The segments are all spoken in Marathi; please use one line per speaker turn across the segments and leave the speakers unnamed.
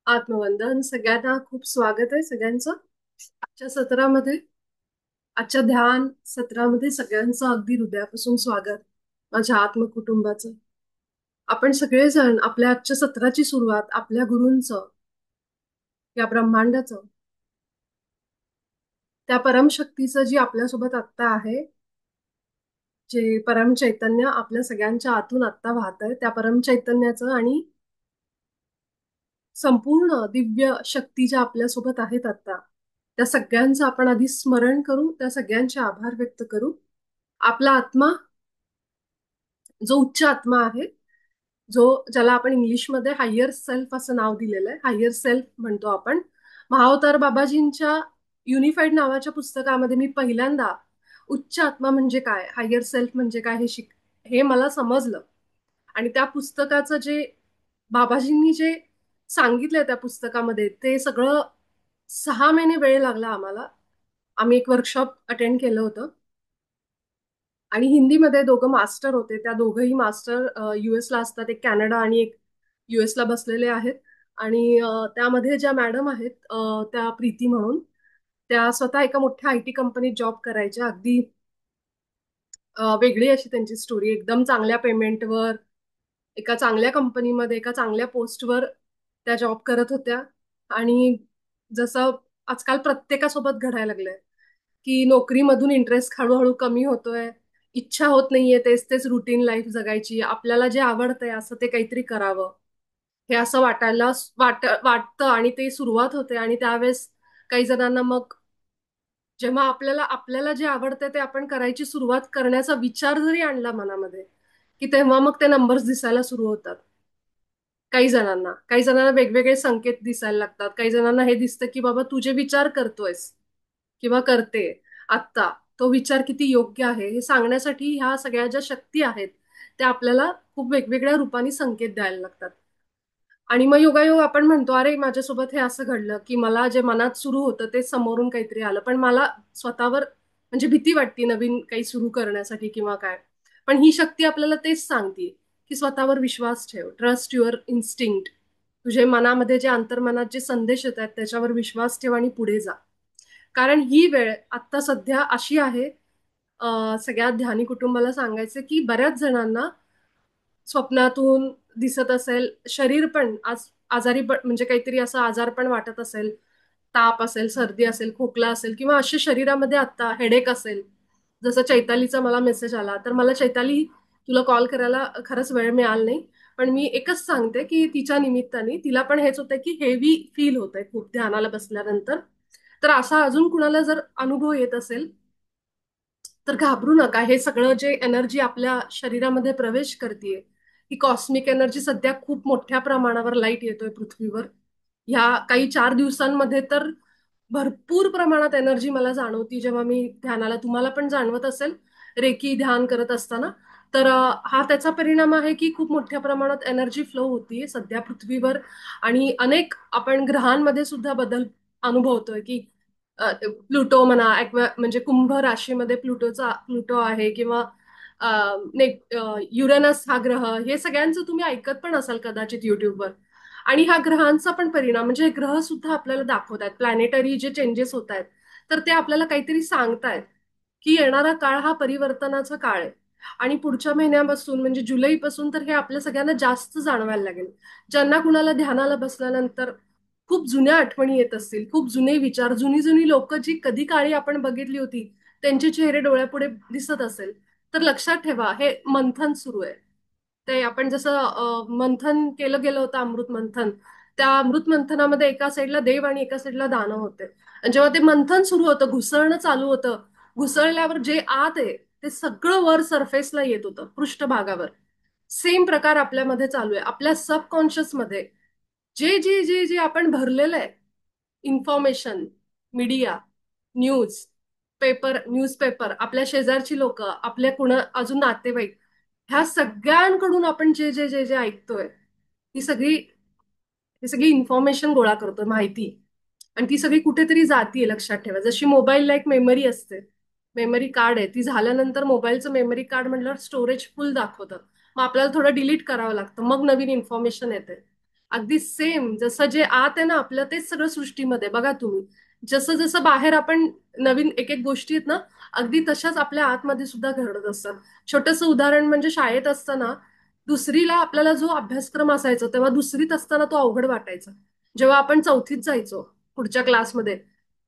आत्मवंदन सगळ्यांना खूप स्वागत आहे सगळ्यांचं आजच्या सत्रामध्ये. आजच्या ध्यान सत्रामध्ये सगळ्यांचं अगदी हृदयापासून स्वागत. माझ्या आत्मकुटुंबाचं. आपण सगळेजण आपल्या आजच्या सत्राची सुरुवात आपल्या गुरूंचं, या ब्रह्मांडाचं, त्या परमशक्तीचं जी आपल्यासोबत आत्ता आहे, जे परम चैतन्य आपल्या सगळ्यांच्या आतून आत्ता वाहत आहे, त्या परम चैतन्याचं आणि संपूर्ण दिव्य शक्ती ज्या आपल्यासोबत आहेत आता, त्या सगळ्यांचं आपण आधी स्मरण करू, त्या सगळ्यांचे आभार व्यक्त करू. आपला आत्मा, जो उच्च आत्मा आहे, जो ज्याला आपण इंग्लिशमध्ये हायर सेल्फ असं नाव दिलेलं आहे, हायर सेल्फ म्हणतो आपण. महाअवतार बाबाजींच्या युनिफाईड नावाच्या पुस्तकामध्ये मी पहिल्यांदा उच्च आत्मा म्हणजे काय, हायर सेल्फ म्हणजे काय हे मला समजलं. आणि त्या पुस्तकाचं जे बाबाजींनी जे सांगितलंय त्या पुस्तकामध्ये, ते सगळं 6 महिने वेळ लागला आम्हाला. आम्ही एक वर्कशॉप अटेंड केलं होतं आणि हिंदीमध्ये दोघं मास्टर होते. त्या दोघंही मास्टर US ला असतात. एक कॅनडा आणि एक US ला बसलेले आहेत. आणि त्यामध्ये ज्या मॅडम आहेत, त्या प्रीती म्हणून, त्या स्वतः एका मोठ्या IT कंपनीत जॉब करायच्या. अगदी वेगळी अशी त्यांची स्टोरी. एकदम चांगल्या पेमेंटवर, एका चांगल्या कंपनीमध्ये, एका चांगल्या पोस्टवर त्या जॉब करत होत्या. आणि जसं आजकाल प्रत्येकासोबत घडायला लागलंय, की नोकरीमधून इंटरेस्ट हळूहळू कमी होतोय, इच्छा होत नाहीये तेच तेच रुटीन लाईफ जगायची, आपल्याला जे आवडतंय असं ते काहीतरी करावं, हे असं वाटतं. आणि ते सुरुवात होते. आणि त्यावेळेस काही जणांना मग, जेव्हा आपल्याला आपल्याला जे आवडतं ते आपण करायची सुरुवात करण्याचा विचार जरी आणला मनामध्ये, की तेव्हा मग ते नंबर्स दिसायला सुरू होतात. काही जणांना वेगवेगळे संकेत दिसायला लागतात. काही जणांना हे दिसतं की बाबा तू जे विचार करतोयस किंवा करते आत्ता, तो विचार किती योग्य आहे हे सांगण्यासाठी ह्या सगळ्या ज्या शक्ती आहेत, त्या आपल्याला खूप वेगवेगळ्या रूपाने संकेत द्यायला लागतात. आणि मग योगायोग आपण म्हणतो, अरे माझ्यासोबत हे असं घडलं, की मला जे मनात सुरू होतं ते समोरून काहीतरी आलं, पण मला स्वतःवर म्हणजे भीती वाटते नवीन काही सुरू करण्यासाठी किंवा काय. पण ही शक्ती आपल्याला तेच सांगते, की स्वतःवर विश्वास ठेव, ट्रस्ट युअर इन्स्टिंक्ट. तुझे मनामध्ये जे अंतर्मनात जे संदेश येत आहेत त्याच्यावर विश्वास ठेव आणि पुढे जा. कारण ही वेळ आत्ता सध्या अशी आहे, सगळ्या ध्यानी कुटुंबाला सांगायचं की बऱ्याच जणांना स्वप्नातून दिसत असेल, शरीर पण आजारी पण, म्हणजे काहीतरी असं आजार पण वाटत असेल, ताप असेल, सर्दी असेल, खोकला असेल, किंवा असे शरीरामध्ये आता हेडेक असेल. जसं चैतालीचा मला मेसेज आला, तर मला चैताली तुला कॉल करायला खरंच वेळ मिळाला नाही. पण मी एकच सांगते की तिच्या निमित्ताने तिला पण हेच होतंय की हेवी फील होतंय खूप ध्यानाला बसल्यानंतर. तर असा अजून कुणाला जर अनुभव येत असेल तर घाबरू नका. हे सगळं जे एनर्जी आपल्या शरीरामध्ये प्रवेश करतेय, ही कॉस्मिक एनर्जी, सध्या खूप मोठ्या प्रमाणावर लाईट येतोय पृथ्वीवर. ह्या काही 4 दिवसांमध्ये तर भरपूर प्रमाणात एनर्जी मला जाणवती, जेव्हा मी ध्यानाला, तुम्हाला पण जाणवत असेल रेकी ध्यान करत असताना. तर हा त्याचा परिणाम आहे की खूप मोठ्या प्रमाणात एनर्जी फ्लो होतीये सध्या पृथ्वीवर. आणि अनेक आपण ग्रहांमध्ये सुद्धा बदल अनुभवतोय, की प्लुटो म्हणा, म्हणजे कुंभ राशीमध्ये प्लुटो आहे, किंवा युरेनस हा ग्रह, हे सगळ्यांचं तुम्ही ऐकत पण असाल कदाचित युट्यूबवर. आणि ह्या ग्रहांचा पण परिणाम, म्हणजे हे ग्रह सुद्धा आपल्याला दाखवत आहेत प्लॅनेटरी जे चेंजेस होत आहेत. तर ते आपल्याला काहीतरी सांगतायत की येणारा काळ हा परिवर्तनाचा काळ आहे. आणि पुढच्या महिन्यापासून, म्हणजे जुलैपासून, तर हे आपल्या सगळ्यांना जास्त जाणवायला लागेल. ज्यांना कुणाला ध्यानाला बसल्यानंतर खूप जुन्या आठवणी येत असतील, खूप जुने विचार, जुनी जुनी लोक जी कधी काळी आपण बघितली होती, त्यांचे चेहरे डोळ्यापुढे दिसत असेल, तर लक्षात ठेवा हे मंथन सुरू आहे. ते आपण जसं मंथन केलं गेलं होतं, अमृत मंथन. त्या अमृत मंथनामध्ये एका साईडला देव आणि एका साईडला दानव होते. आणि जेव्हा ते मंथन सुरू होतं, घुसळणं चालू होतं, घुसळल्यावर जे आत आहे ते सगळं वर सरफेसला येत होतं, पृष्ठभागावर. सेम प्रकार आपल्यामध्ये चालू आहे. आपल्या सबकॉन्शियस मध्ये जे जे जे जे आपण भरलेलं आहे, इन्फॉर्मेशन, मीडिया, न्यूज न्यूजपेपर, आपल्या शेजारची लोक, आपल्या अजून नातेवाईक, ह्या सगळ्यांकडून आपण जे जे जे जे ऐकतोय, ही सगळी ही सगळी इन्फॉर्मेशन गोळा करतोय, माहिती. आणि ती सगळी कुठेतरी जातीये, लक्षात ठेवा. जशी मोबाईलला एक मेमरी असते, मेमरी कार्ड आहे, ती झाल्यानंतर मोबाईलचं मेमरी कार्ड म्हटल्यावर स्टोरेज फुल दाखवतं. मग आपल्याला थोडं डिलीट करावं लागतं, मग नवीन इन्फॉर्मेशन येते. अगदी सेम जसं जे आत आहे ना आपलं तेच सगळं सृष्टीमध्ये बघा तुम्ही. जसं जसं बाहेर आपण नवीन एक एक गोष्टी आहेत ना, अगदी तशाच आपल्या आतमध्ये सुद्धा घडत असतात. छोटंसं उदाहरण म्हणजे शाळेत असताना दुसरीला आपल्याला जो अभ्यासक्रम असायचा तेव्हा दुसरीत असताना तो अवघड वाटायचा. जेव्हा आपण चौथीत जायचो पुढच्या क्लासमध्ये,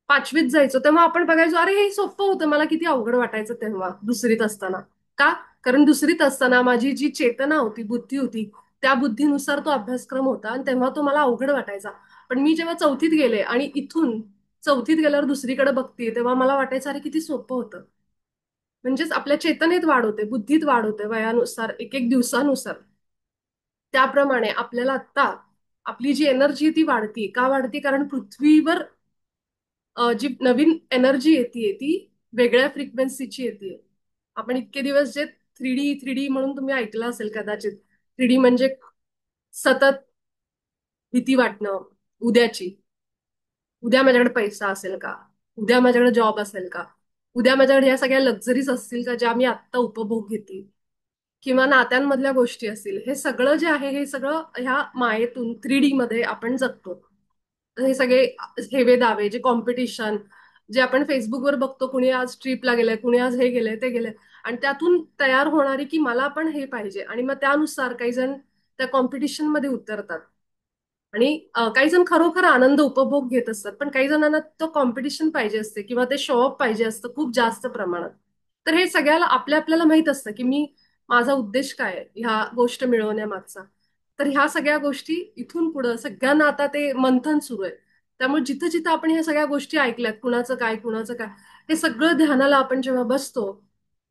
पाचवीत जायचो तेव्हा आपण बघायचो अरे हे सोपं होतं, मला किती अवघड वाटायचं तेव्हा दुसरीत असताना. का? कारण दुसरीत असताना माझी जी चेतना होती, बुद्धी होती, त्या बुद्धीनुसार तो अभ्यासक्रम होता आणि तेव्हा तो मला अवघड वाटायचा. पण मी जेव्हा चौथीत गेले आणि इथून चौथीत गेल्यावर दुसरीकडे बघते तेव्हा मला वाटायचं अरे किती सोपं होतं. म्हणजेच आपल्या चेतनेत वाढ होते, बुद्धीत वाढ होते वयानुसार, एक एक दिवसानुसार. त्याप्रमाणे आपल्याला आत्ता आपली जी एनर्जी ती वाढती. का वाढती? कारण पृथ्वीवर जी नवीन एनर्जी येते ती वेगळ्या फ्रिक्वेन्सीची येते. आपण इतके दिवस जे थ्री डी म्हणून तुम्ही ऐकलं असेल कदाचित. थ्री डी म्हणजे सतत भीती वाटणं उद्याची. उद्या माझ्याकडे पैसा असेल का? उद्या माझ्याकडे जॉब असेल का? उद्या माझ्याकडे ह्या सगळ्या लक्झरीज असतील का ज्या मी आत्ता उपभोग घेते? किंवा नात्यांमधल्या गोष्टी असतील. हे सगळं जे आहे हे सगळं ह्या मायेतून 3D मध्ये आपण जगतो. हे सगळे हेवे दावे, जे कॉम्पिटिशन, जे आपण फेसबुकवर बघतो, कुणी आज ट्रिपला गेलंय, कुणी आज हे गेलंय, ते गेलंय. आणि त्यातून तयार होणारी की मला पण हे पाहिजे. आणि मग त्यानुसार काही जण त्या कॉम्पिटिशन मध्ये उतरतात. आणि काही जण खरोखर आनंद उपभोग घेत असतात, पण काही जणांना तो कॉम्पिटिशन पाहिजे असते किंवा ते शो ऑफ पाहिजे असतं खूप जास्त प्रमाणात. तर हे सगळ्याला आपल्याला माहित असतं की मी माझा उद्देश काय आहे ह्या गोष्ट मिळवण्यामागचा. तर ह्या सगळ्या गोष्टी इथून पुढं सगळ्यांना आता ते मंथन सुरू आहे. त्यामुळे जिथं जिथं आपण ह्या सगळ्या गोष्टी ऐकल्यात, कुणाचं काय कुणाचं काय, हे सगळं ध्यानाला आपण जेव्हा बसतो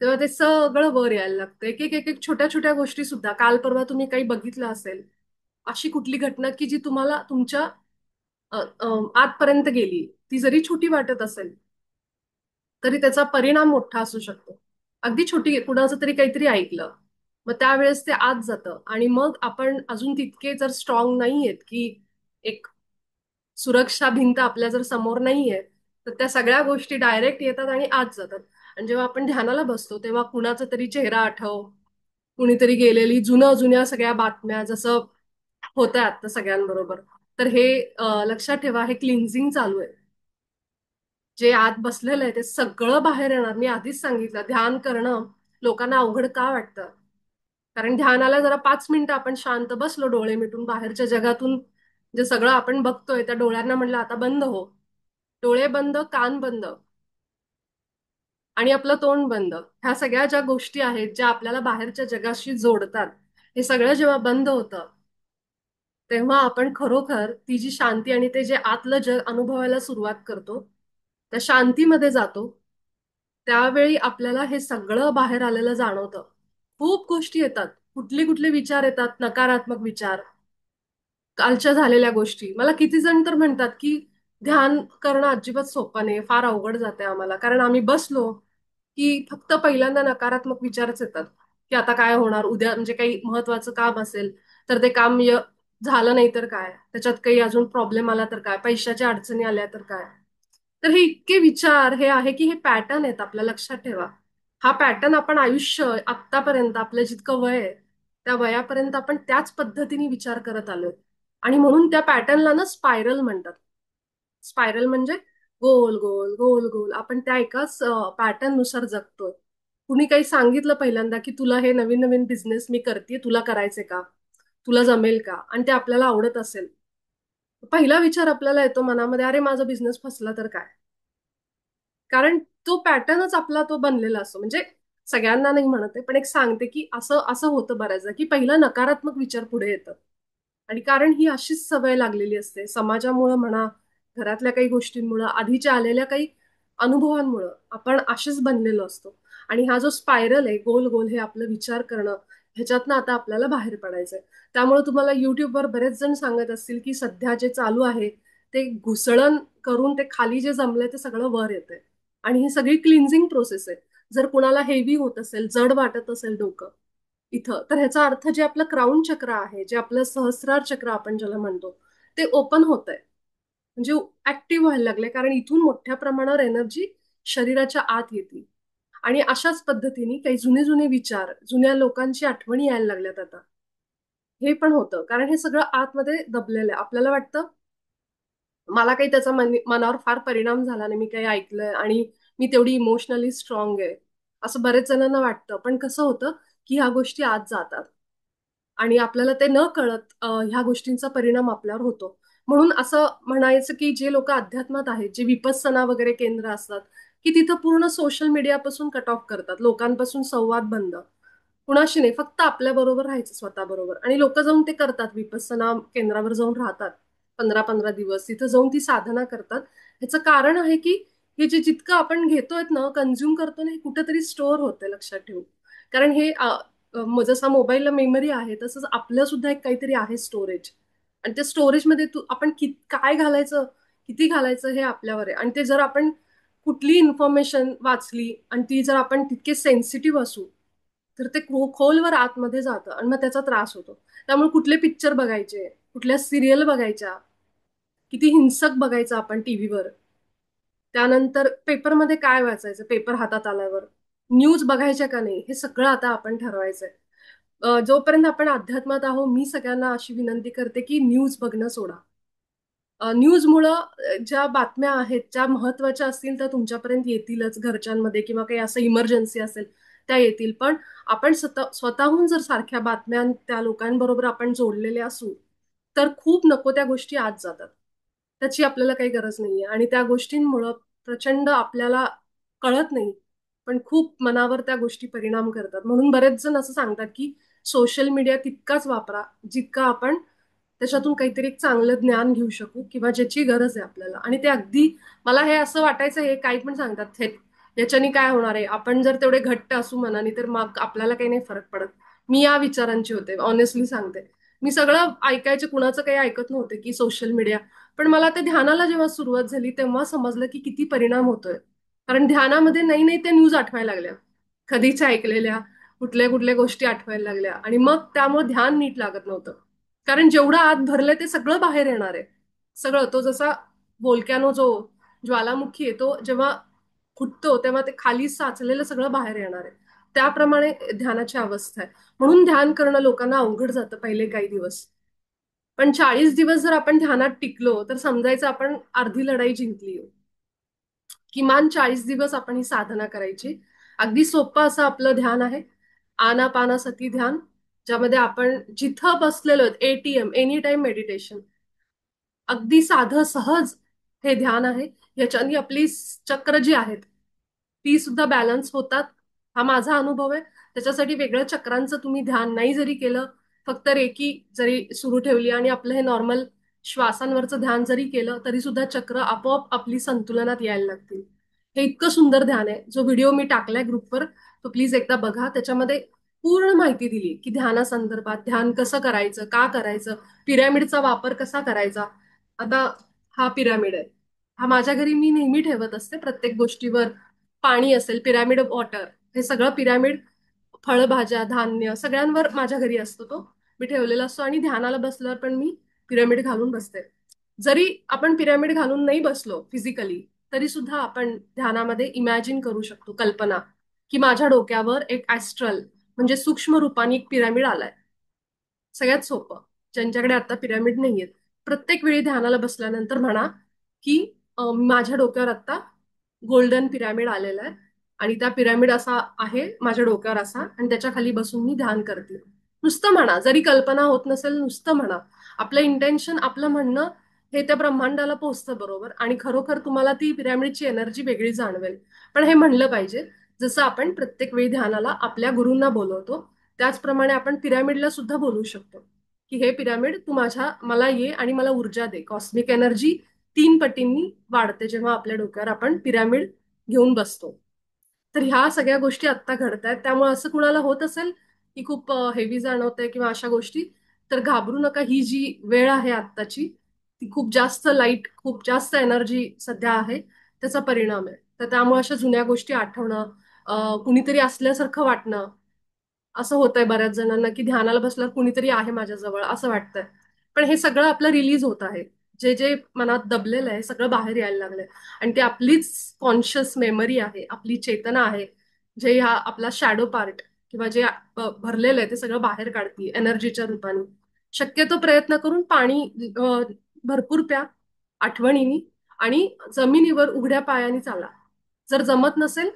तेव्हा ते सगळं वर यायला लागतं. एक एक एक एक छोट्या छोट्या गोष्टी सुद्धा. काल परवा तुम्ही काही बघितलं असेल अशी कुठली घटना की जी तुम्हाला तुमच्या आतपर्यंत गेली, ती जरी छोटी वाटत असेल तरी त्याचा परिणाम मोठा असू शकतो. अगदी छोटी कुणाचं तरी काहीतरी ऐकलं, मग त्यावेळेस ते आत जातं आणि मग आपण अजून तितके जर स्ट्रॉंग नाहीयेत की एक सुरक्षा भिंत आपल्या जर समोर नाहीये, तर त्या सगळ्या गोष्टी डायरेक्ट येतात आणि आत जातात. आणि जेव्हा आपण ध्यानाला बसतो तेव्हा कुणाचा तरी चेहरा आठव, कुणीतरी गेलेली जुन्या जुन्या सगळ्या बातम्या, जसं होतं आता सगळ्यांबरोबर. तर हे लक्षात ठेवा, हे क्लिन्झिंग चालू आहे. जे आत बसलेलं आहे ते सगळं बाहेर येणार. मी आधीच सांगितलं ध्यान करणं लोकांना अवघड का वाटतं. कारण ध्यानाला जरा 5 मिनिटं आपण शांत बसलो डोळे मिटून, बाहेरच्या जगातून जे सगळं आपण बघतोय त्या डोळ्यांना म्हटलं आता बंद हो. डोळे बंद, कान बंद आणि आपलं तोंड बंद. ह्या सगळ्या ज्या गोष्टी आहेत ज्या आपल्याला बाहेरच्या जगाशी जोडतात, हे सगळं जेव्हा बंद होतं तेव्हा आपण खरोखर ती जी शांती आणि ते जे आतलं जग अनुभवायला सुरुवात करतो, त्या शांतीमध्ये जातो. त्यावेळी आपल्याला हे सगळं बाहेर आलेलं जाणवतं. खूप गोष्टी येतात. कुठले कुठले विचार येतात, नकारात्मक विचार, कालच्या झालेल्या गोष्टी. मला किती जण तर म्हणतात की ध्यान करणं अजिबात सोपं नाही, फार अवघड जाते आम्हाला. कारण आम्ही बसलो की फक्त पहिल्यांदा नकारात्मक विचारच येतात की आता काय होणार उद्या, म्हणजे काही महत्वाचं काम असेल तर ते काम झालं नाही तर काय, त्याच्यात काही अजून प्रॉब्लेम आला तर काय, पैशाच्या अडचणी आल्या तर काय. तर हे इतके विचार हे आहे की हे पॅटर्न आहेत. आपल्या लक्षात ठेवा, हा पॅटर्न आपण आयुष्य आतापर्यंत आपलं जितकं वय आहे त्या वयापर्यंत आपण त्याच पद्धतीने विचार करत आलोय. आणि म्हणून त्या पॅटर्नला ना स्पायरल म्हणतात. स्पायरल म्हणजे गोल गोल गोल गोल आपण त्या एकाच पॅटर्न नुसार जगतोय. कुणी काही सांगितलं पहिल्यांदा की तुला हे नवीन नवीन बिझनेस मी करते, तुला करायचे का, तुला जमेल का, आणि ते आपल्याला आवडत असेल, पहिला विचार आपल्याला येतो मनामध्ये अरे माझा बिझनेस फसला तर काय. कारण तो पॅटर्नच आपला तो बनलेला असतो. म्हणजे सगळ्यांना नाही म्हणते पण एक सांगते की असं असं होतं बऱ्याचदा की पहिला नकारात्मक विचार पुढे येतं. आणि कारण ही अशीच सवय लागलेली असते समाजामुळं म्हणा, घरातल्या काही गोष्टींमुळं, आधीच्या आलेल्या काही अनुभवांमुळं आपण असेच बनलेलो असतो. आणि हा जो स्पायरल आहे गोल गोल, हे आपलं विचार करणं, ह्याच्यातनं आता आपल्याला बाहेर पडायचंय. त्यामुळे तुम्हाला युट्यूबवर बरेच जण सांगत असतील की सध्या जे चालू आहे ते घुसळण करून ते खाली जे जमलंय ते सगळं वर येतंय. आणि ही सगळी क्लिन्झिंग प्रोसेस आहे. जर कुणाला हेवी होत असेल, जड वाटत असेल डोकं इथं, तर ह्याचा अर्थ जे आपलं क्राऊन चक्र आहे, जे आपलं सहस्रार चक्र आपण ज्याला म्हणतो, ते ओपन होत आहे. म्हणजे ऍक्टिव्ह व्हायला लागले. कारण इथून मोठ्या प्रमाणावर एनर्जी शरीराच्या आत येते. आणि अशाच पद्धतीने काही जुने जुने विचार, जुन्या लोकांची आठवणी यायला लागल्यात आता. हे पण होतं, कारण हे सगळं आतमध्ये दबलेलं आहे. आपल्याला वाटतं मला काही त्याचा मनावर फार परिणाम झाला नाही, मी काही ऐकलंय आणि मी तेवढी इमोशनली स्ट्रॉंग आहे, असं बरेच जणांना वाटतं. पण कसं होतं की ह्या गोष्टी आत जातात आणि आपल्याला ते न कळत ह्या गोष्टींचा परिणाम आपल्यावर होतो. म्हणून असं म्हणायचं की जे लोक अध्यात्मात आहेत, जे विपස්සना वगैरे केंद्र असतात, की तिथं पूर्ण सोशल मीडियापासून कट ऑफ करतात, लोकांपासून संवाद बंद, कुणाशी नाही, फक्त आपल्या बरोबर राहायचं स्वतःबरोबर. आणि लोक जाऊन ते करतात, विपස්සना केंद्रावर जाऊन राहतात 15-15 दिवस, तिथं जाऊन ती साधना करतात. ह्याचं कारण आहे की हे जे जितकं आपण घेतोय ना, कन्झ्युम करतो ना, हे कुठेतरी स्टोअर होतं, लक्षात ठेवू. कारण हे जसा मोबाईलला मेमरी आहे तसंच आपलं सुद्धा एक काहीतरी आहे स्टोरेज. आणि त्या स्टोरेजमध्ये तू आपण काय घालायचं, किती घालायचं हे आपल्यावर आहे. आणि ते जर आपण कुठली इन्फॉर्मेशन वाचली आणि ती जर आपण तितके सेन्सिटिव्ह असू, तर ते खोलवर आतमध्ये जातं आणि मग त्याचा त्रास होतो. त्यामुळे कुठले पिक्चर बघायचे, कुठल्या सिरियल बघायच्या, किती हिंसक बघायचं आपण टीव्हीवर, त्यानंतर पेपरमध्ये काय वाचायचं पेपर हातात आल्यावर, न्यूज बघायच्या का नाही, हे सगळं आता आपण ठरवायचंय. जोपर्यंत आपण अध्यात्मात आहो, मी सगळ्यांना अशी विनंती करते की न्यूज बघणं सोडा. न्यूजमुळं ज्या बातम्या आहेत, ज्या महत्वाच्या असतील त्या तुमच्यापर्यंत येतीलच, घरच्यांमध्ये किंवा काही असं इमर्जन्सी असेल त्या येतील. पण आपण स्वतःहून जर सारख्या बातम्या त्या लोकांबरोबर आपण जोडलेले असू, तर खूप नको त्या गोष्टी आत जातात. त्याची आपल्याला काही गरज नाहीये आणि त्या गोष्टींमुळं प्रचंड आपल्याला कळत नाही, पण खूप मनावर त्या गोष्टी परिणाम करतात. म्हणून बरेच जण असं सांगतात की सोशल मीडिया तितकाच वापरा जितका आपण त्याच्यातून काहीतरी एक चांगलं ज्ञान घेऊ शकू किंवा ज्याची गरज आहे आपल्याला. आणि ते अगदी, मला हे असं वाटायचं हे काही पण सांगतात हे, याच्याने काय होणार आहे, आपण जर तेवढे घट्ट असू मनाने तर मग आपल्याला काही नाही फरक पडत. मी या विचारांची होते, ऑनेस्टली सांगते. मी सगळं ऐकायचे, कुणाचं काही ऐकत नव्हते की सोशल मीडिया. पण मला ते ध्यानाला जेव्हा सुरुवात झाली तेव्हा समजलं की किती परिणाम होतोय. कारण ध्यानामध्ये नाही नाही त्या न्यूज आठवायला लागल्या, कधीच्या ऐकलेल्या, कुठल्या कुठल्या गोष्टी आठवायला लागल्या, आणि मग त्यामुळे ध्यान नीट लागत नव्हतं. कारण जेवढं आत भरलंय ते सगळं बाहेर येणार आहे. सगळं, तो जसा व्होल्कॅनो, जो ज्वालामुखी आहे, तो जेव्हा फुटतो तेव्हा ते खाली साचलेलं सगळं बाहेर येणार आहे. त्याप्रमाणे ध्यानाची अवस्था आहे. म्हणून ध्यान करणं लोकांना अवघड जातं पहिले काही दिवस. पण 40 दिवस जर आपण ध्यानात टिकलो तर समजायचं आपण अर्धी लढाई जिंकली. किमान 40 दिवस आपण ही साधना करायची. अगदी सोपं असं आपलं ध्यान आहे, आनापानासती ध्यान, ज्यामध्ये आपण जिथं बसलेलो, एटीएम, एनी टाइम मेडिटेशन, अगदी साधं सहज हे ध्यान आहे. याच्याने आपली चक्र जी आहेत ती सुद्धा बॅलन्स होतात. हा माझा अनुभव आहे. त्याच्यासाठी वेगळ्या चक्रांचं तुम्ही ध्यान नाही जरी केलं, फक्त रेकी जरी सुरू ठेवली आणि आपलं हे नॉर्मल श्वासांवरचं ध्यान जरी केलं, तरी सुद्धा चक्र आपोआप आपली संतुलनात यायला लागतील. हे इतकं सुंदर ध्यान आहे. जो व्हिडिओ मी टाकलाय ग्रुपवर, तो प्लीज एकदा बघा. त्याच्यामध्ये पूर्ण माहिती दिली की ध्यानासंदर्भात, ध्यान कसं करायचं, का करायचं, पिरॅमिडचा वापर कसा करायचा. आता हा पिरॅमिड आहे, हा माझ्या घरी मी नेहमी ठेवत असते. प्रत्येक गोष्टीवर पाणी असेल, पिरॅमिड ऑफ वॉटर, हे सगळं पिरॅमिड, फळभाज्या, धान्य सगळ्यांवर माझ्या घरी असतो तो, मी ठेवलेला असतो. आणि ध्यानाला बसल्यावर पण मी पिरॅमिड घालून बसते. जरी आपण पिरॅमिड घालून नाही बसलो फिजिकली, तरी सुद्धा आपण ध्यानामध्ये इमॅजिन करू शकतो, कल्पना, की माझ्या डोक्यावर एक ऍस्ट्रल म्हणजे सूक्ष्म रूपाने एक पिरॅमिड आलाय. सगळ्यात सोपं, ज्यांच्याकडे आता पिरॅमिड नाहीयेत, प्रत्येक वेळी ध्यानाला बसल्यानंतर म्हणा की माझ्या डोक्यावर आता गोल्डन पिरॅमिड आलेला आहे आणि त्या पिरॅमिड असा आहे माझ्या डोक्यावर असा, आणि त्याच्या खाली बसून मी ध्यान करते. नुसतं म्हणा, जरी कल्पना होत नसेल, नुसतं म्हणा. आपलं इंटेन्शन, आपलं म्हणणं हे त्या ब्रह्मांडाला पोहोचतं बरोबर, आणि खरोखर तुम्हाला ती पिरॅमिडची एनर्जी वेगळी जाणवेल. पण हे म्हणलं पाहिजे. जसं आपण प्रत्येक वेळी ध्यानाला आपल्या गुरूंना बोलवतो, त्याचप्रमाणे आपण पिरॅमिडला सुद्धा बोलू शकतो की हे पिरॅमिड, तू मला ये आणि मला ऊर्जा दे. कॉस्मिक एनर्जी 3 पटींनी वाढते जेव्हा आपल्या डोक्यावर आपण पिरॅमिड घेऊन बसतो. तर ह्या सगळ्या गोष्टी आत्ता घडत आहेत. त्यामुळे असं कुणाला होत असेल की खूप हेवी जाणवतंय किंवा अशा गोष्टी, तर घाबरू नका. ही जी वेळ आहे आत्ताची, ती खूप जास्त लाईट, खूप जास्त एनर्जी सध्या आहे, त्याचा परिणाम आहे. तर त्यामुळे अशा जुन्या गोष्टी आठवणं, कुणीतरी असल्यासारखं वाटणं, असं होतंय बऱ्याच जणांना की ध्यानाला बसल्यावर कुणीतरी आहे माझ्याजवळ असं वाटतंय. पण हे सगळं आपलं रिलीज होत आहे. जे जे मनात दबलेलं आहे सगळं बाहेर यायला लागलंय. आणि ते आपलीच कॉन्शियस मेमरी आहे, आपली चेतना आहे, जे ह्या आपला शॅडो पार्ट किंवा जे भरलेलं आहे ते सगळं बाहेर काढते एनर्जीच्या रूपाने. शक्यतो प्रयत्न करून पाणी भरपूर प्या आठवणीने, आणि जमिनीवर उघड्या पायाने चाला. जर जमत नसेल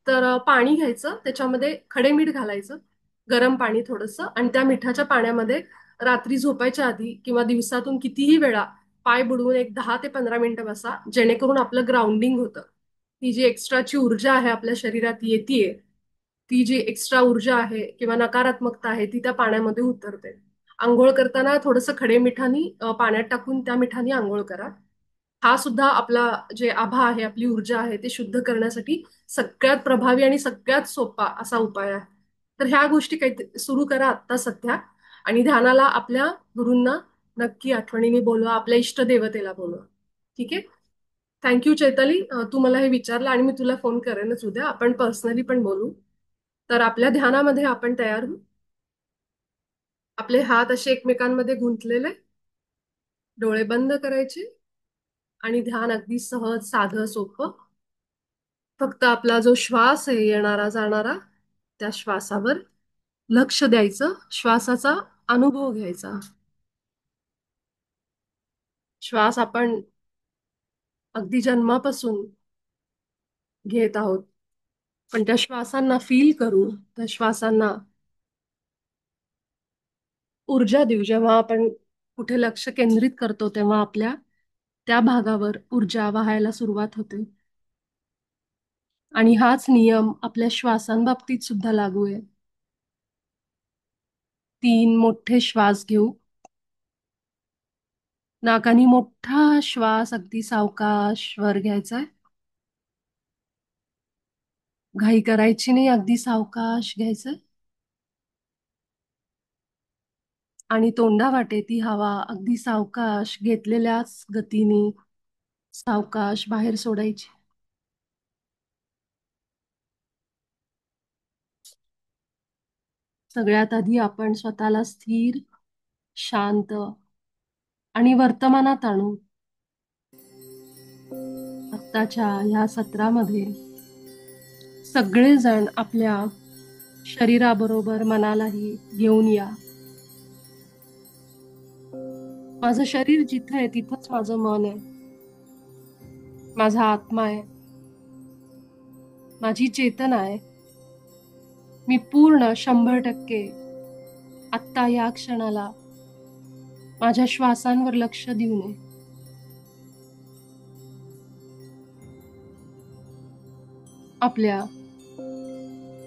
तर पाणी घ्यायचं, त्याच्यामध्ये खडे मीठ घालायचं, गरम पाणी थोडंसं, आणि त्या मिठाच्या पाण्यामध्ये रात्री झोपायच्या आधी किंवा दिवसातून कितीही वेळा पाय बुडवून एक 10 ते 15 मिनिटं बसा, जेणेकरून आपलं ग्राउंडिंग होतं. ती जी एक्स्ट्राची ऊर्जा आहे आपल्या शरीरात येतीये, ती जी एक्स्ट्रा ऊर्जा आहे किंवा नकारात्मकता आहे ती त्या पाण्यामध्ये उतरते. आंघोळ करताना थोडंसं खडे मिठानी पाण्यात टाकून त्या मिठाने आंघोळ करा. हा सुद्धा आपला जे आभा आहे, आपली ऊर्जा आहे, ते शुद्ध करण्यासाठी सगळ्यात प्रभावी आणि सगळ्यात सोपा असा उपाय आहे. तर ह्या गोष्टी काही सुरू करा आता सध्या. आणि ध्यानाला आपल्या गुरूंना नक्की आठवणीने बोलवा, आपल्या इष्टदेवतेला बोलवा. ठीक आहे. थँक्यू चैताली, तू मला हे विचारलं, आणि मी तुला फोन करेनच उद्या, आपण पर्सनली पण बोलू. तर आपल्या ध्यानामध्ये आपण तयार होऊ. आपले हात असे एकमेकांमध्ये गुंतलेले, डोळे बंद करायचे, आणि ध्यान अगदी सहज, साधं, सोपं. फक्त आपला जो श्वास आहे येणारा जाणारा, त्या श्वासावर लक्ष द्यायचं, श्वासाचा अनुभव घ्यायचा. श्वास आपण अगदी जन्मापासून घेत आहोत, पण त्या श्वासांना फील करू, त्या श्वासांना ऊर्जा देऊ. जेव्हा आपण कुठे लक्ष केंद्रित करतो तेव्हा आपल्या त्या भागावर ऊर्जा वाहायला सुरुवात होते. आणि हाच नियम आपल्या श्वासांबाबतीत सुद्धा लागू आहे. 3 मोठे श्वास घेऊ. नाकानी मोठा श्वास अगदी सावकाश वर घ्यायचा. घाई करायची नाही, अगदी सावकाश घ्यायचं. आणि तोंडावाटे ती हवा अगदी सावकाश घेतलेल्याच गतीने सावकाश बाहेर सोडायची. सगळ्यात आधी आपण स्वतःला स्थिर, शांत आणि वर्तमानात आणू. आत्ताच्या ह्या सत्रामध्ये सगळेजण आपल्या शरीराबरोबर मनालाही घेऊन या. माझं शरीर जिथं आहे तिथंच माझं मन आहे, माझा आत्मा आहे, माझी चेतना आहे. मी पूर्ण 100% आत्ता या क्षणाला माझ्या श्वासांवर लक्ष देऊ नये. आपल्या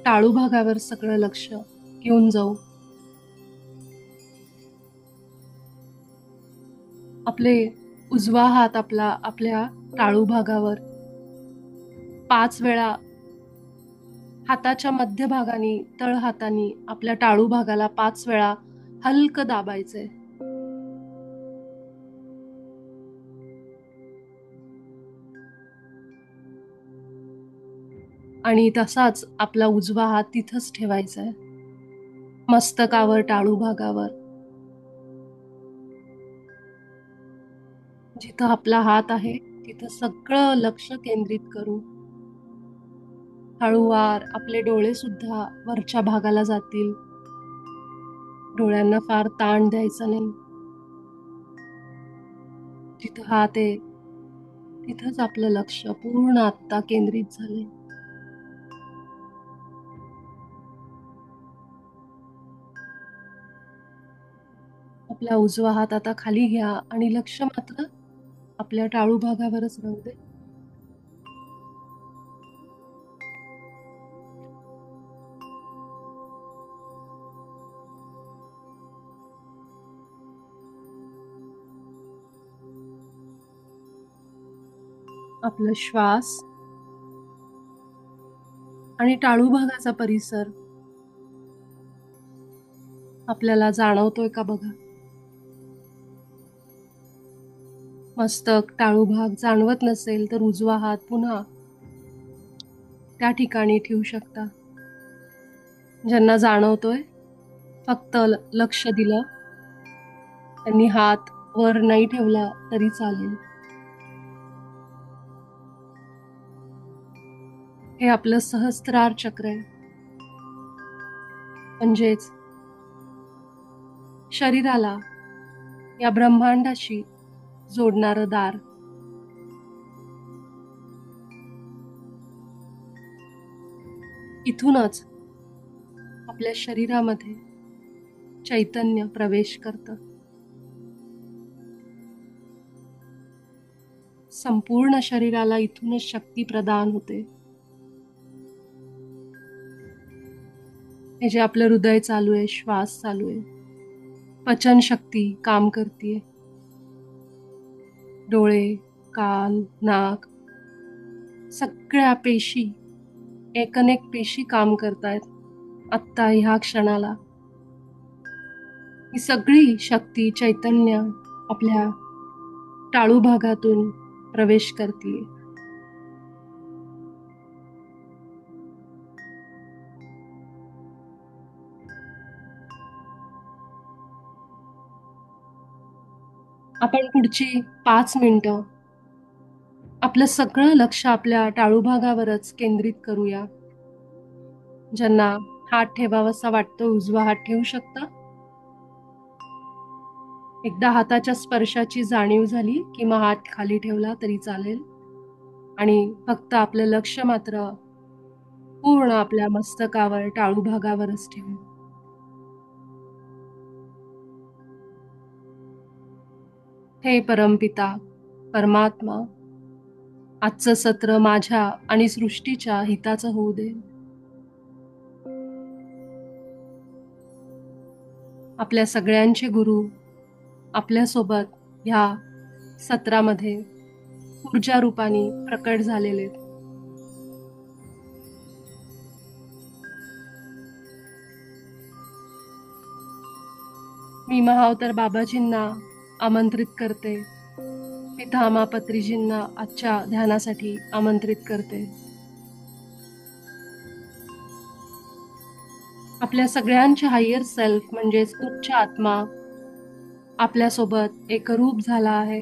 टाळू भागावर सगळं लक्ष घेऊन जाऊ. आपले उजवा हात आपल्या टाळू भागावर 5 वेळा हाताच्या मध्यभागाने, तळ हाताने आपल्या टाळू भागाला 5 वेळा हलकं दाबायचंय. आणि तसाच आपला उजवा हात तिथंच ठेवायचा आहे, मस्तकावर, टाळू भागावर. जिथं आपला हात आहे तिथं सगळं लक्ष केंद्रित करू. हळूवार आपले डोळे सुद्धा वरच्या भागाला जातील. डोळ्यांना फार ताण द्यायचा नाही. जिथं हात आहे तिथंच आपलं लक्ष पूर्ण आत्ता केंद्रित झालंय. आपला उजवा हात आता खाली घ्या आणि लक्ष मात्र आपल्या टाळू भागावरच राहू दे. आपला श्वास आणि टाळू भागाचा परिसर आपल्याला जाणवतोय का बघा. मस्तक, टाळू भाग जाणवत नसेल तर उजवा हात पुन्हा त्या ठिकाणी ठेवू शकता. ज्यांना जाणवतोय, फक्त लक्ष दिलं, त्यांनी हात वर नाही ठेवला तरी चालेल. हे आपलं सहस्त्रार चक्र आहे, म्हणजेच शरीराला या ब्रह्मांडाशी जोडणारं दार. इथूनच आपल्या शरीरामध्ये चैतन्य प्रवेश करतं. संपूर्ण शरीराला इथूनच शक्ती प्रदान होते. हे जे आपलं हृदय चालू आहे, श्वास चालू आहे, पचन शक्ती काम करते. डोळे, कान, नाक, सगळ्या पेशी, एकनेक पेशी काम करतायत आत्ता ह्या क्षणाला. ही सगळी शक्ती, चैतन्य आपल्या टाळू भागातून प्रवेश करते. आपण पुढची 5 मिनिटं आपलं सगळं लक्ष आपल्या टाळू भागावरच केंद्रित करूया. ज्यांना हात ठेवावासा वाटतो उजवा हात ठेवू शकता. एकदा हाताच्या स्पर्शाची जाणीव झाली की मग हात खाली ठेवला तरी चालेल आणि फक्त आपलं लक्ष मात्र पूर्ण आपल्या मस्तकावर, टाळू भागावरच ठेवू. हे परमपिता, परमात्मा, आजचं सत्र माझ्या आणि सृष्टीच्या हिताचं होऊ दे. आपल्या सगळ्यांचे गुरु आपल्यासोबत ह्या सत्रामध्ये ऊर्जा रूपाने प्रकट झालेले. मी महाअवतार बाबाजींना आमंत्रित करते. पितामह पत्रीजींना आजच्या ध्यानासाठी आमंत्रित करते. आपल्या सगळ्यांचे हायर सेल्फ म्हणजेच उच्च आत्मा आपल्यासोबत एकरूप झाला आहे.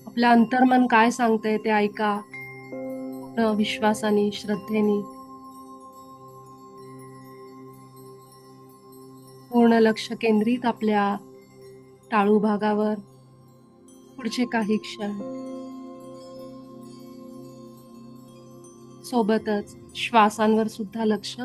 आपलं अंतर्मन काय सांगतंय ते ऐका पूर्ण विश्वासाने, श्रद्धेने. पूर्ण लक्ष केंद्रित आपल्या टाळू भागावर पुढचे काही क्षण. सोबतच श्वासांवर सुद्धा लक्ष.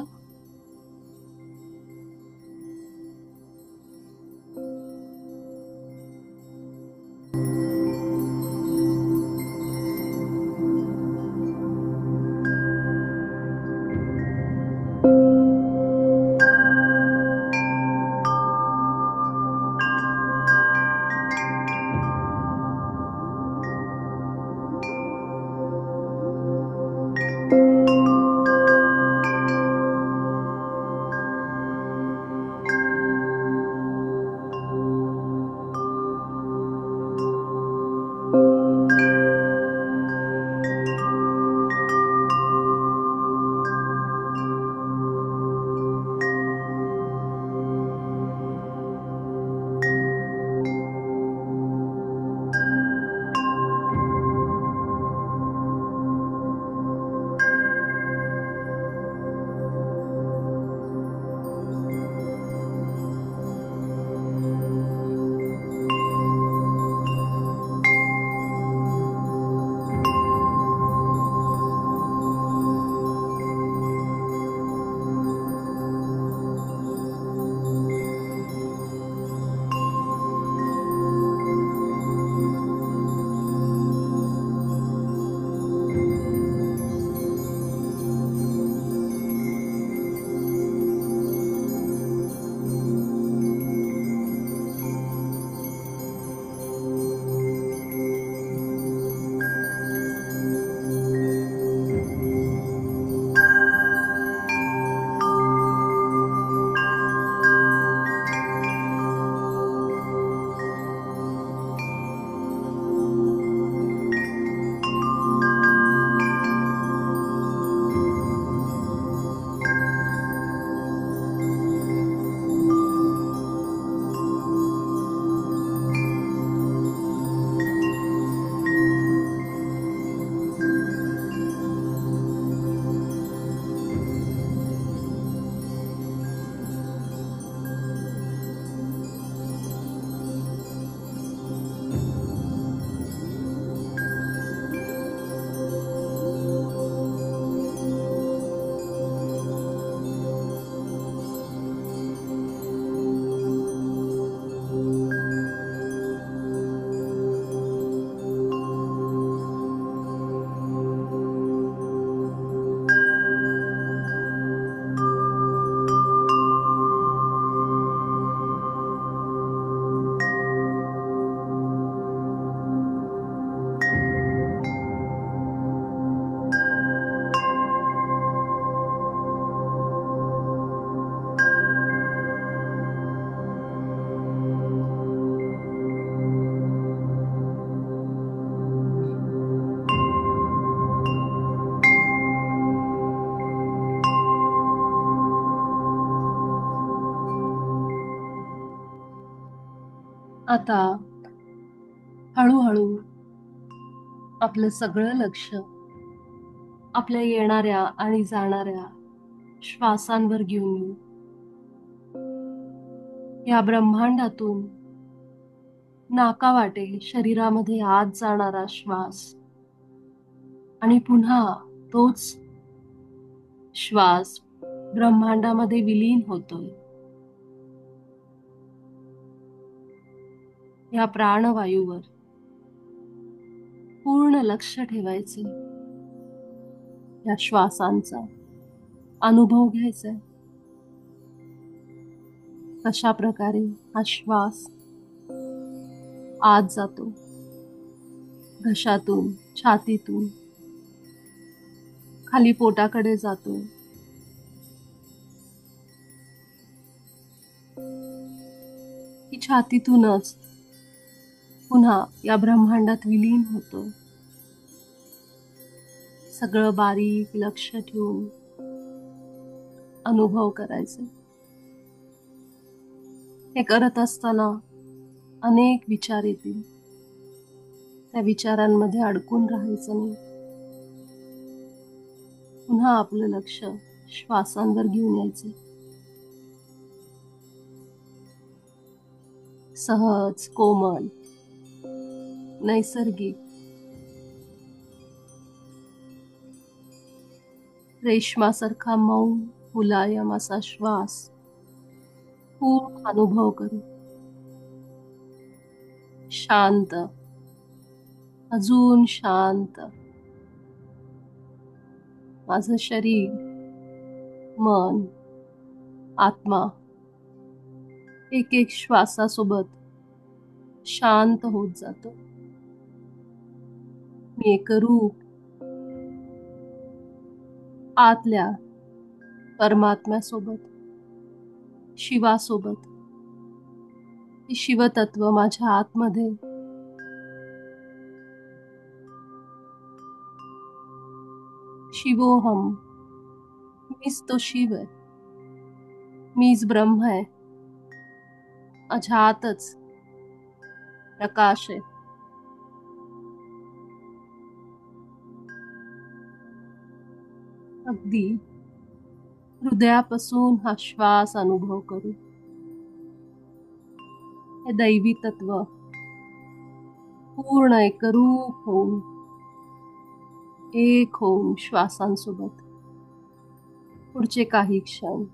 आता हळूहळू आपलं सगळं लक्ष आपल्या येणाऱ्या आणि जाणाऱ्या श्वासांवर घेऊन येऊ. या ब्रह्मांडातून नाकावाटे शरीरामध्ये आत जाणारा श्वास आणि पुन्हा तोच श्वास ब्रह्मांडामध्ये विलीन होतोय. या प्राणवायूवर पूर्ण लक्ष ठेवायचे. या श्वासांचा अनुभव घ्यायचा. कशा प्रकारे हा श्वास आत जातो, घशातून, छातीतून खाली पोटाकडे जातो, की छातीतूनच पुन्हा या ब्रह्मांडात विलीन होतो. सगळं बारीक लक्ष ठेवून अनुभव करायचे. हे करत असताना अनेक विचार येतील. त्या विचारांमध्ये अडकून राहायचं नाही. पुन्हा आपलं लक्ष श्वासांवर घेऊन यायचे. सहज, कोमल, नैसर्गिक, रेशमासारखा मऊ, मुलायम असा श्वास पूर्ण अनुभव करू. शांत, अजून शांत. माझं शरीर, मन, आत्मा एक एक श्वासासोबत शांत होत जातो. मी एकरूप आतल्या परमात्म्यासोबत, शिवासोबत, हे शिवतत्व माझ्या आतमध्ये शिवोहम, मीच तो शिव आहे, मीच ब्रह्म आहे, माझ्या आतच प्रकाश आहे. अगदी हृदयापासून हा श्वास अनुभव करू. हे दैवी तत्व पूर्ण एकरूप होऊन, एक होऊन श्वासांसोबत पुढचे काही क्षण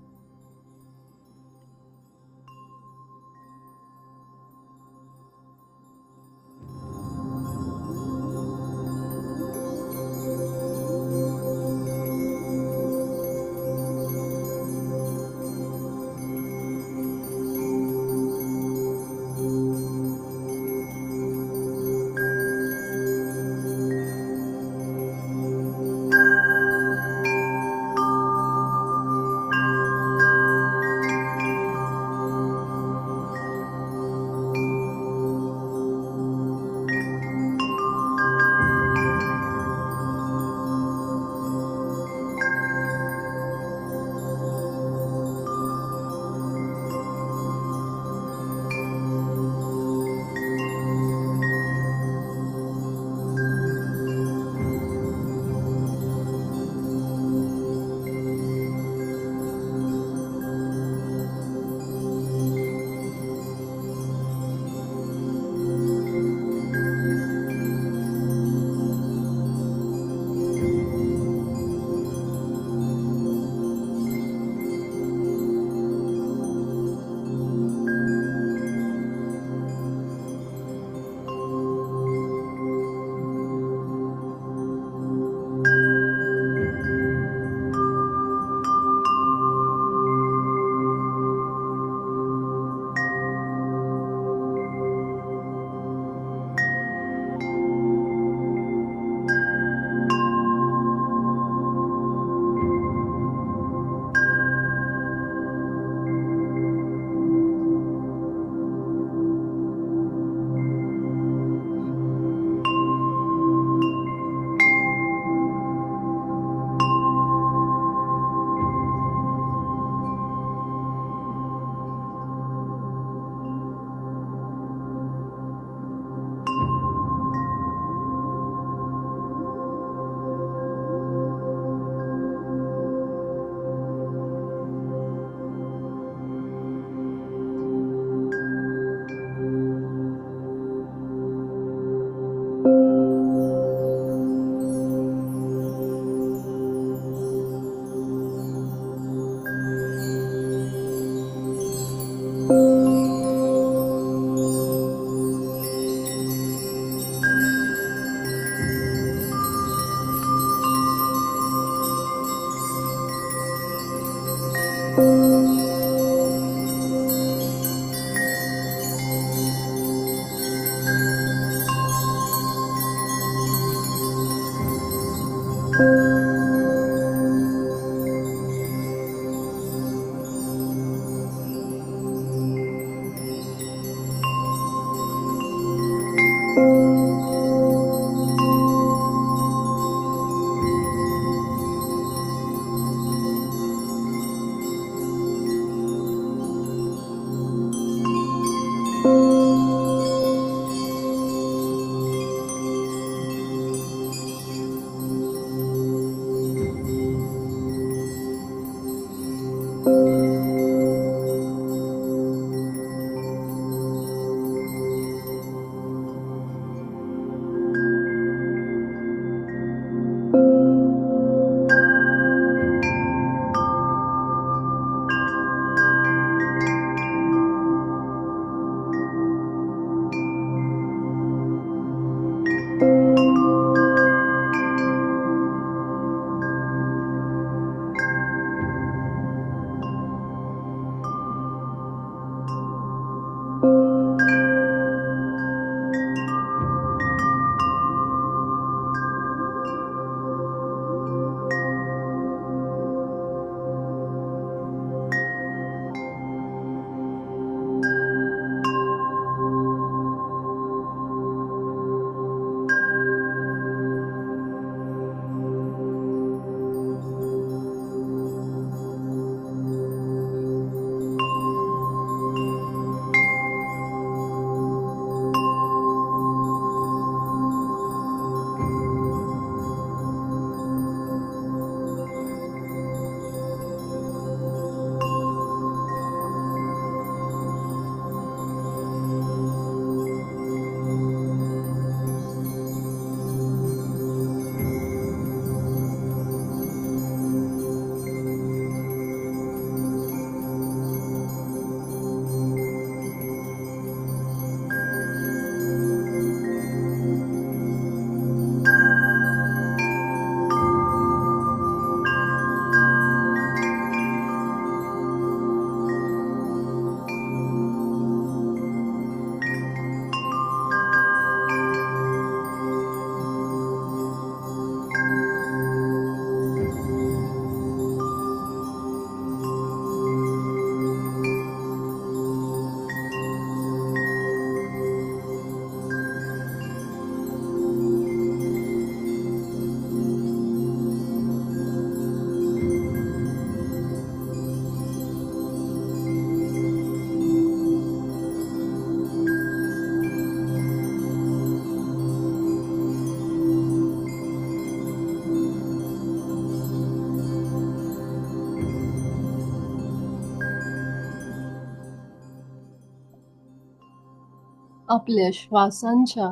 आपल्या श्वासांच्या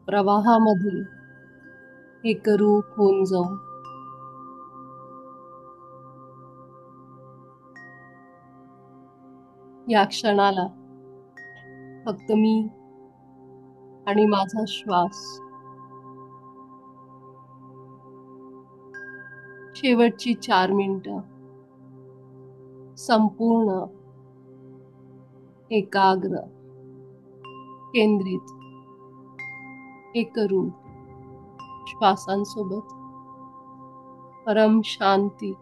प्रवाहामध्ये एकरूप होऊन जाऊ. या क्षणाला फक्त मी आणि माझा श्वास, शेवटची 4 मिनिटं संपूर्ण एकाग्र, केंद्रित, एकरूप श्वासांसोबत परम शांती.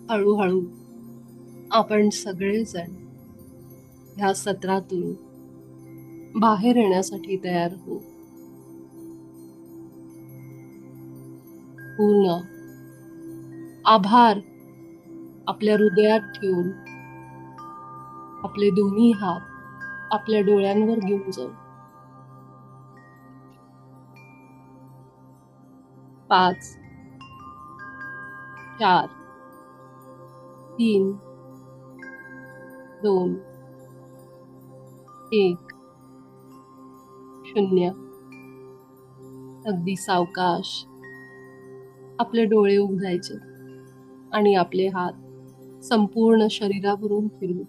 हळूहळू आपण सगळेजण ह्या सत्रातून बाहेर येण्यासाठी तयार होऊ. पूर्ण आभार आपल्या हृदयात ठेवून आपले दोन्ही हात आपल्या डोळ्यांवर घेऊन जाऊ. 5, 4, 3, 2, 1, 0. अगदी सावकाश आपले डोळे उघडायचे आणि आपले हात संपूर्ण शरीरावरून फिरवू.